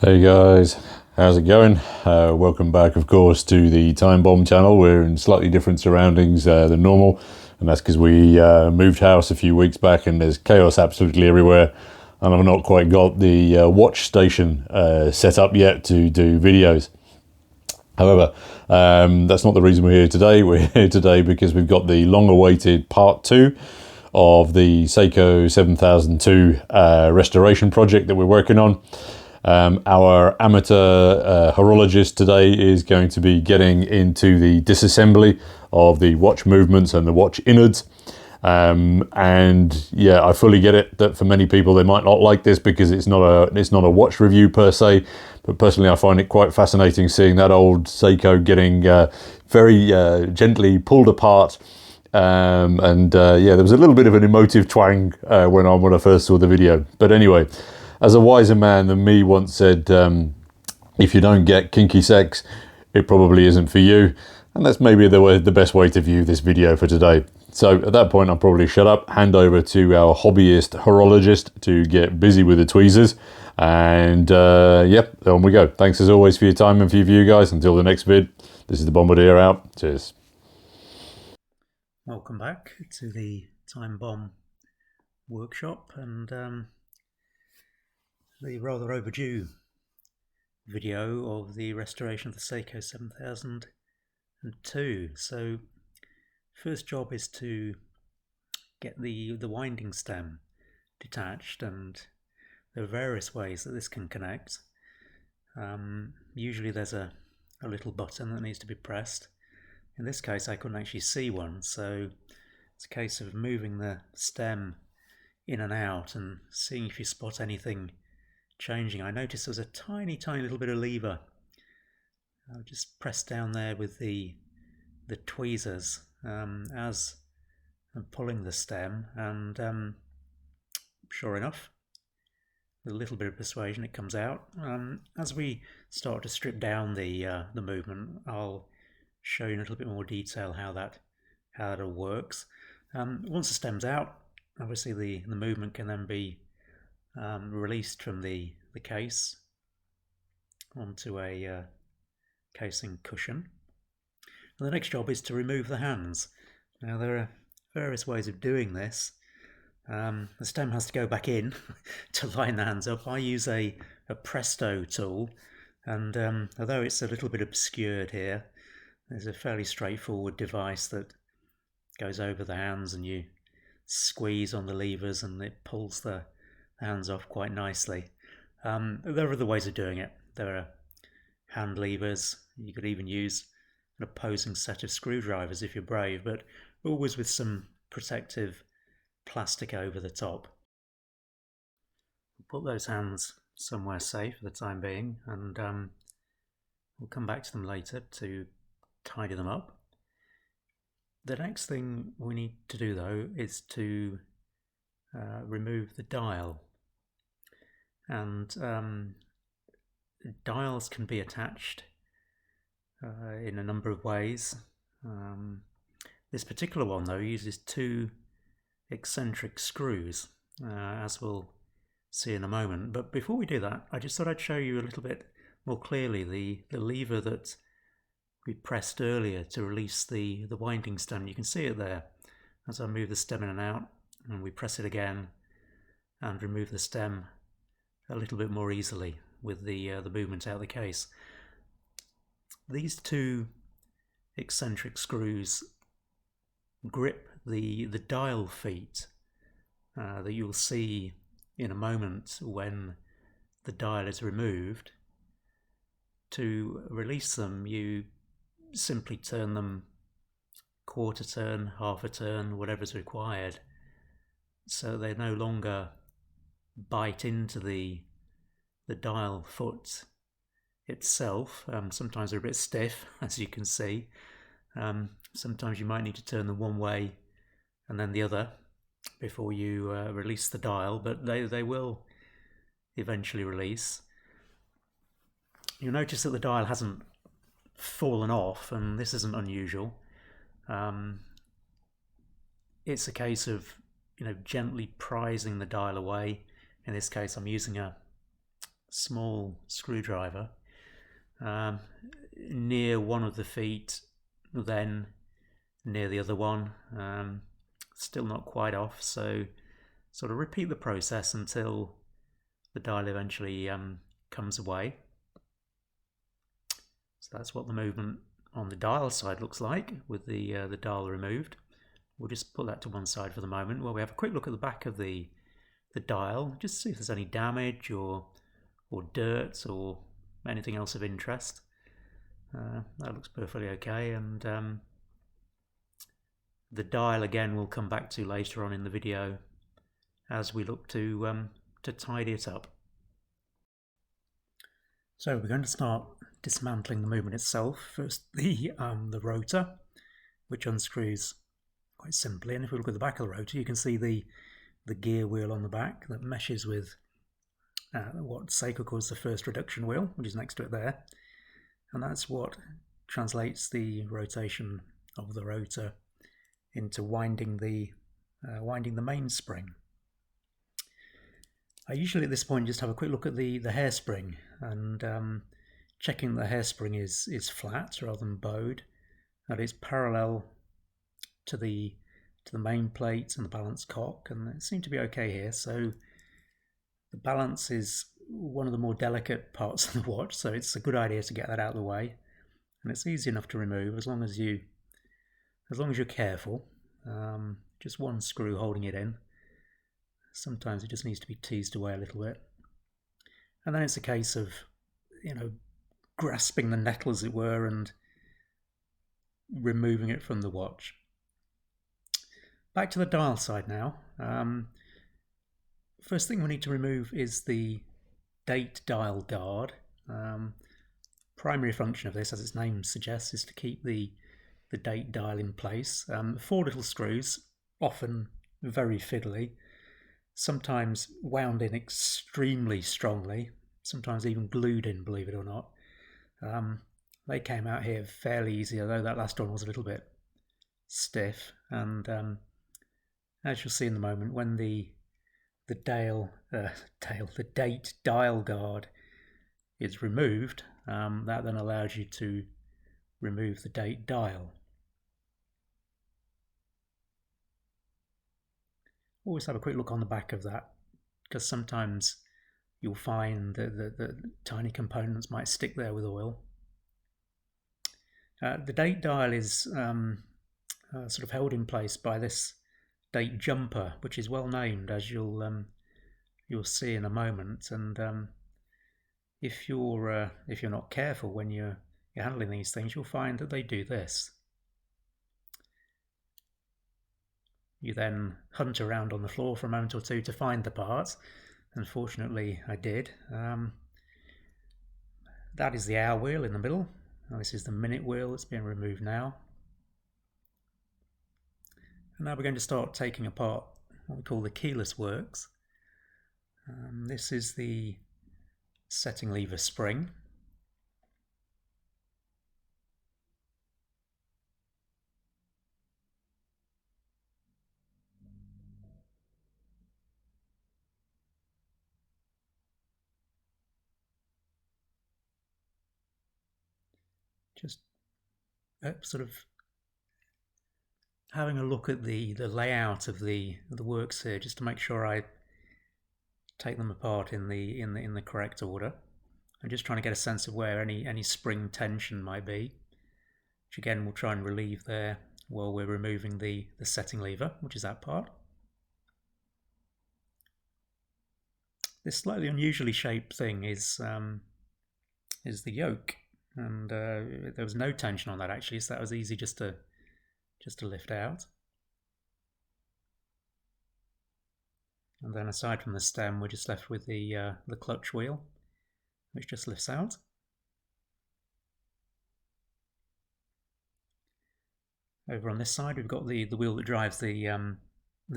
Hey guys, how's it going? Welcome back, of course, to the Time Bomb channel. We're in slightly different surroundings than normal, and that's because we moved house a few weeks back and there's chaos absolutely everywhere, and I've not quite got the watch station set up yet to do videos. However, that's not the reason we're here today. We're here today because we've got the long-awaited part 2 of the SEIKO 7002 restoration project that we're working on. Our amateur horologist today is going to be getting into the disassembly of the watch movements and the watch innards. And yeah, I fully get it that for many people they might not like this because it's not a watch review per se, but personally I find it quite fascinating seeing that old Seiko getting very gently pulled apart. Yeah, there was a little bit of an emotive twang when I first saw the video. But anyway, as a wiser man than me once said, if you don't get kinky sex, it probably isn't for you. And that's maybe the best way to view this video for today. So at that point, I'll probably shut up, hand over to our hobbyist horologist to get busy with the tweezers. And yep, on we go. Thanks as always for your time and for your view, guys. Until the next vid, this is the Bombardier out. Cheers. Welcome back to the Time Bomb workshop and the rather overdue video of the restoration of the SEIKO 7002. So first job is to get the winding stem detached, and there are various ways that this can connect. Usually there's a little button that needs to be pressed. In this case I couldn't actually see one, so it's a case of moving the stem in and out and seeing if you spot anything changing. I noticed there's a tiny little bit of lever. I'll just press down there with the tweezers as I'm pulling the stem, and sure enough, with a little bit of persuasion it comes out. As we start to strip down the movement, I'll show you in a little bit more detail how that all works. Once the stem's out, obviously the movement can then be released from the case onto a casing cushion. And the next job is to remove the hands. Now there are various ways of doing this. The stem has to go back in to line the hands up. I use a Presto tool, and although it's a little bit obscured here, there's a fairly straightforward device that goes over the hands and you squeeze on the levers and it pulls the hands off quite nicely. There are other ways of doing it. There are hand levers. You could even use an opposing set of screwdrivers if you're brave, but always with some protective plastic over the top. Put those hands somewhere safe for the time being, and we'll come back to them later to tidy them up. The next thing we need to do though is to remove the dial, and dials can be attached in a number of ways. This particular one though uses 2 eccentric screws, as we'll see in a moment. But before we do that, I just thought I'd show you a little bit more clearly the lever that we pressed earlier to release the winding stem. You can see it there as I move the stem in and out, and we press it again and remove the stem a little bit more easily with the movement out of the case. These 2 eccentric screws grip the dial feet that you'll see in a moment when the dial is removed. To release them, you simply turn them quarter turn, half a turn, whatever's required, so they no longer bite into the dial foot itself. Sometimes they're a bit stiff, as you can see. Sometimes you might need to turn them one way and then the other before you release the dial, but they will eventually release. You'll notice that the dial hasn't fallen off, and this isn't unusual. It's a case of gently prizing the dial away. In this case I'm using a small screwdriver near one of the feet, then near the other one. Still not quite off, so sort of repeat the process until the dial eventually comes away. So that's what the movement on the dial side looks like with the dial removed. We'll just put that to one side for the moment while we have a quick look at the back of the dial, just to see if there's any damage or dirt or anything else of interest. That looks perfectly okay, and the dial again we'll come back to later on in the video as we look to tidy it up. So we're going to start dismantling the movement itself. First the rotor, which unscrews quite simply, and if we look at the back of the rotor you can see the gear wheel on the back that meshes with what SEIKO calls the first reduction wheel, which is next to it there, and that's what translates the rotation of the rotor into winding the mainspring. I usually at this point just have a quick look at the hairspring and checking the hairspring is flat rather than bowed, that it's parallel to the main plate and the balance cock, and it seemed to be okay here. So the balance is one of the more delicate parts of the watch, so it's a good idea to get that out of the way, and it's easy enough to remove as long as you're careful. Just one screw holding it in. Sometimes it just needs to be teased away a little bit, and then it's a case of grasping the nettle, as it were, and removing it from the watch. Back to the dial side now. First thing we need to remove is the date dial guard. Primary function of this, as its name suggests, is to keep the date dial in place. 4 little screws, often very fiddly, sometimes wound in extremely strongly, sometimes even glued in, believe it or not. They came out here fairly easy, although that last one was a little bit stiff, and as you'll see in the moment, when the date dial guard is removed, that then allows you to remove the date dial. Always have a quick look on the back of that, because sometimes you'll find that the tiny components might stick there with oil. The date dial is sort of held in place by this date jumper, which is well named, as you'll see in a moment. And if you're not careful when you're handling these things, you'll find that they do this. You then hunt around on the floor for a moment or two to find the part. Unfortunately, I did. That is the hour wheel in the middle. And this is the minute wheel that's being removed now. And now we're going to start taking apart what we call the keyless works. This is the setting lever spring. Just sort of having a look at the layout of the works here, just to make sure I take them apart in the correct order. I'm just trying to get a sense of where any spring tension might be, which again we'll try and relieve there while we're removing the setting lever, which is that part. This slightly unusually shaped thing is the yoke, and there was no tension on that actually, so that was easy just to lift out. And then aside from the stem, we're just left with the clutch wheel, which just lifts out. Over on this side, we've got the wheel that drives the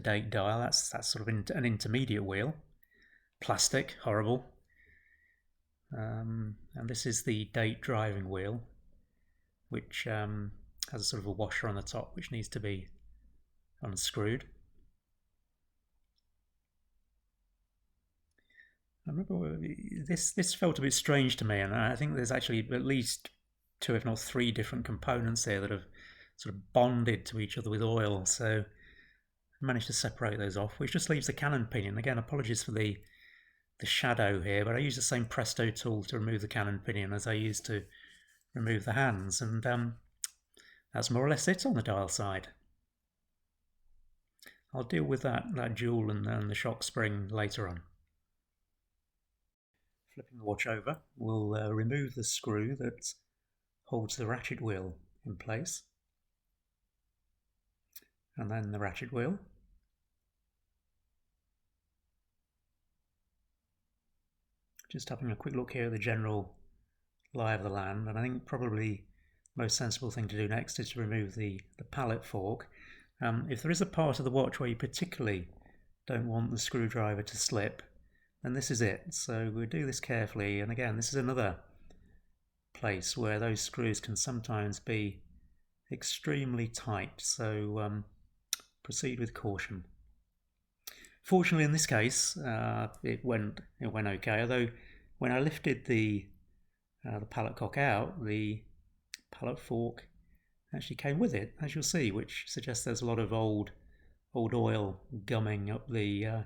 date dial. That's sort of an intermediate wheel, plastic, horrible. And this is the date driving wheel, which has a sort of a washer on the top, which needs to be unscrewed. I remember this felt a bit strange to me, and I think there's actually at least two, if not three, different components here that have sort of bonded to each other with oil. So I managed to separate those off, which just leaves the cannon pinion. Again, apologies for the shadow here, but I use the same Presto tool to remove the cannon pinion as I used to remove the hands, and that's more or less it on the dial side. I'll deal with that jewel and the shock spring later on. Flipping the watch over, we'll remove the screw that holds the ratchet wheel in place, and then the ratchet wheel. Just having a quick look here at the general lie of the land, and I think probably the most sensible thing to do next is to remove the pallet fork. If there is a part of the watch where you particularly don't want the screwdriver to slip, then this is it. So we'll do this carefully, and again, this is another place where those screws can sometimes be extremely tight, so proceed with caution. Fortunately, in this case, it went okay. Although when I lifted the pallet cock out, the pallet fork actually came with it, as you'll see, which suggests there's a lot of old oil gumming up the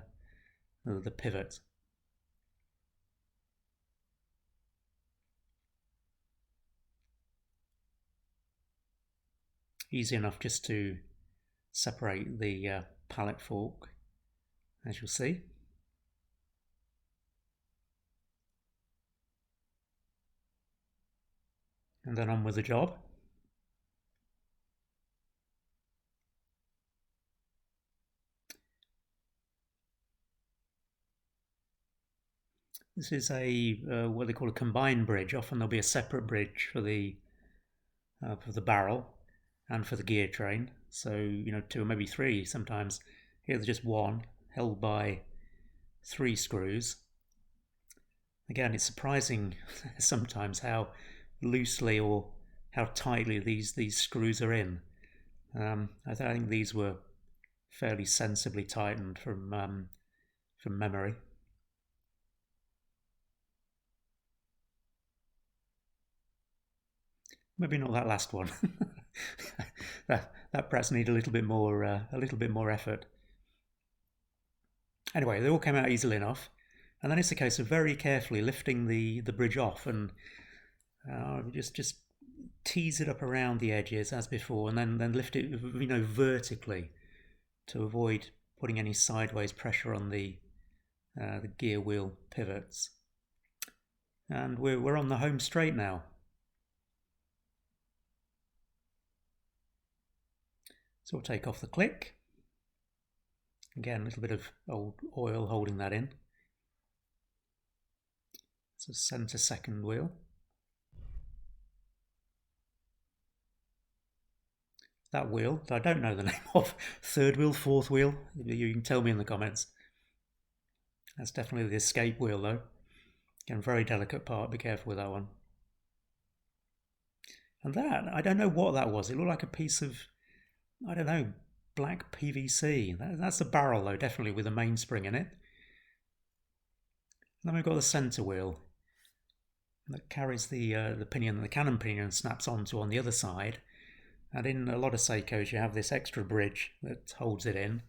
pivot. Easy enough just to separate the pallet fork, as you'll see. And then on with the job. This is a what they call a combined bridge. Often there'll be a separate bridge for the barrel and for the gear train. So, you know, two or maybe three sometimes. Here there's just one, held by 3 screws. Again, it's surprising sometimes how loosely or how tightly these screws are in. I think these were fairly sensibly tightened from memory. Maybe not that last one. that perhaps need a little bit more effort. Anyway, they all came out easily enough, and then it's a case of very carefully lifting the bridge off and just tease it up around the edges as before, and then lift it, you know, vertically to avoid putting any sideways pressure on the gear wheel pivots. And we're on the home straight now. So we'll take off the click. Again, a little bit of old oil holding that in. It's a centre second wheel. That wheel, that I don't know the name of, third wheel, fourth wheel, you can tell me in the comments. That's definitely the escape wheel though. Again, very delicate part, be careful with that one. And that, I don't know what that was. It looked like a piece of, I don't know, black PVC. That's the barrel though, definitely with a mainspring in it. And then we've got the centre wheel that carries the pinion, the cannon pinion snaps onto on the other side. And in a lot of SEIKOs you have this extra bridge that holds it in.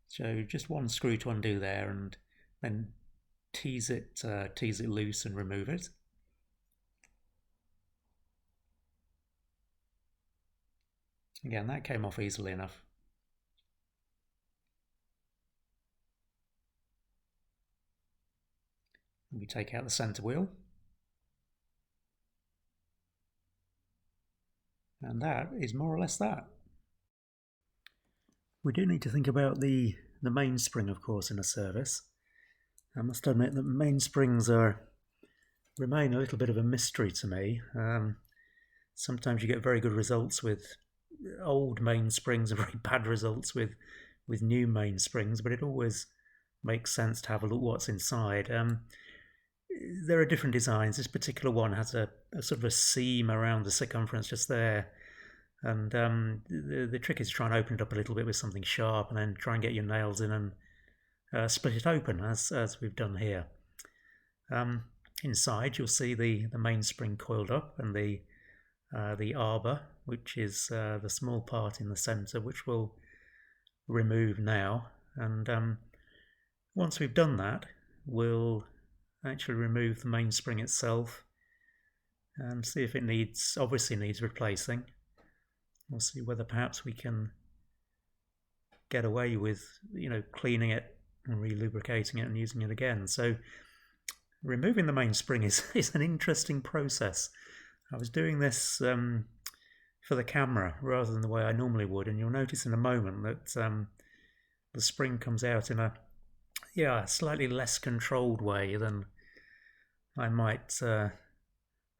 So just one screw to undo there and then tease it loose and remove it. Again, that came off easily enough. And we take out the centre wheel. And that is more or less that. We do need to think about the mainspring, of course, in a service. I must admit that mainsprings remain a little bit of a mystery to me. Sometimes you get very good results with old mainsprings and very bad results with new mainsprings, but it always makes sense to have a look what's inside. There are different designs. This particular one has a sort of a seam around the circumference just there, and the trick is to try and open it up a little bit with something sharp and then try and get your nails in and split it open as we've done here. Inside you'll see the mainspring coiled up, and the arbor, which is the small part in the center, which we'll remove now. And once we've done that, we'll actually remove the mainspring itself and see if it obviously needs replacing. We'll see whether perhaps we can get away with, cleaning it and re-lubricating it and using it again. So removing the mainspring is an interesting process. I was doing this for the camera rather than the way I normally would, and you'll notice in a moment that the spring comes out in a slightly less controlled way than I might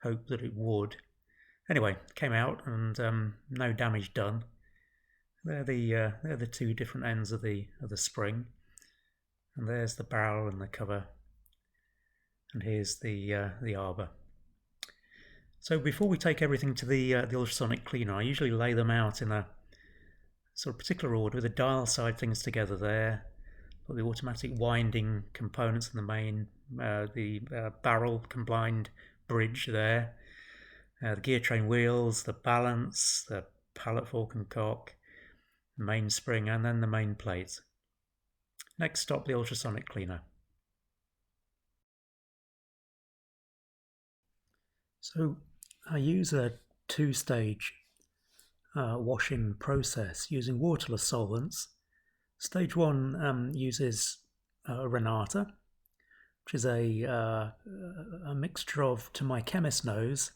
hope that it would. Anyway, came out, and no damage done. They're the two different ends of the spring, and there's the barrel and the cover, and here's the arbor. So before we take everything to the ultrasonic cleaner, I usually lay them out in a sort of particular order, with the dial side things together there, put the automatic winding components in the main, the barrel combined bridge there, the gear train wheels, the balance, the pallet fork and cock, the mainspring, and then the main plate. Next stop, the ultrasonic cleaner. So I use a two-stage washing process using waterless solvents. Stage 1 uses Renata, which is a mixture of, to my chemist knows,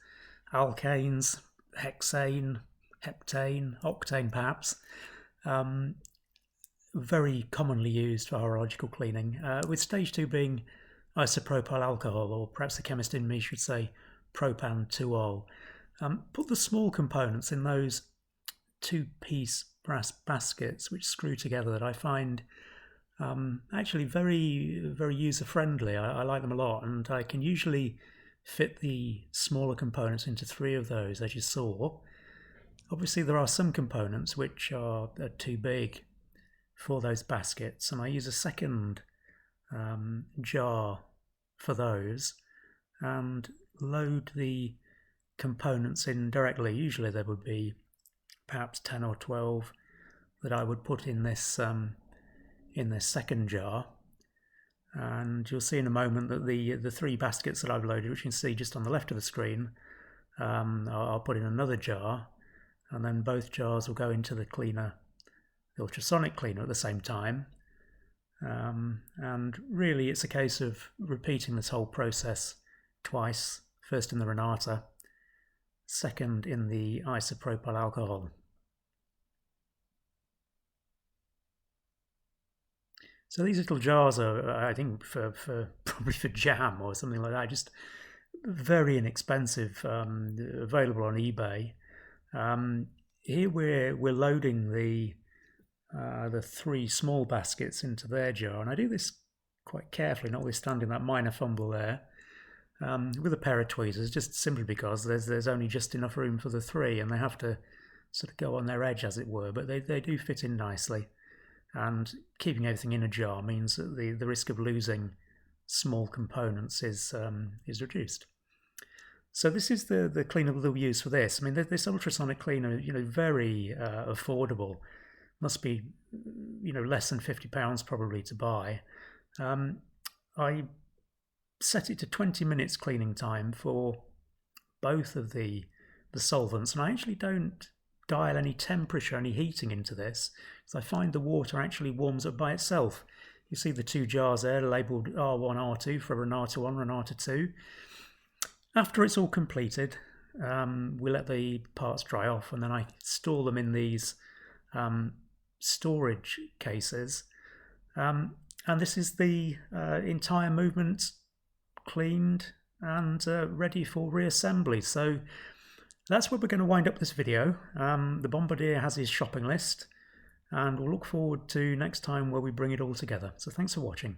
alkanes, hexane, heptane, octane perhaps, very commonly used for horological cleaning, with stage 2 being isopropyl alcohol, or perhaps the chemist in me should say propan-2-ol. Put the small components in those two-piece brass baskets which screw together, that I find actually very, very user-friendly. I like them a lot, and I can usually fit the smaller components into 3 of those, as you saw. Obviously there are some components which are too big for those baskets, and I use a second jar for those and load the components in directly. Usually there would be perhaps 10 or 12 that I would put in this second jar, and you'll see in a moment that the 3 baskets that I've loaded, which you can see just on the left of the screen, I'll put in another jar, and then both jars will go into the cleaner, the ultrasonic cleaner, at the same time. And really it's a case of repeating this whole process twice, first in the Renata, second in the isopropyl alcohol. So these little jars are, I think, for probably for jam or something like that, just very inexpensive, available on eBay. Here we're loading the 3 small baskets into their jar, and I do this quite carefully, notwithstanding that minor fumble there, with a pair of tweezers, just simply because there's only just enough room for the 3, and they have to sort of go on their edge, as it were, but they do fit in nicely. And keeping everything in a jar means that the risk of losing small components is reduced. So this is the cleaner that we'll use for this. I mean, this ultrasonic cleaner, very affordable. Must be, less than £50 probably to buy. I set it to 20 minutes cleaning time for both of the solvents, and I actually don't dial any temperature, any heating into this, because I find the water actually warms up by itself. You see the 2 jars there labelled R1, R2 for Renata 1, Renata 2. After it's all completed, we let the parts dry off, and then I store them in these storage cases. And this is the entire movement cleaned and ready for reassembly. So that's where we're going to wind up this video. The Bombardier has his shopping list, and we'll look forward to next time where we bring it all together. So thanks for watching.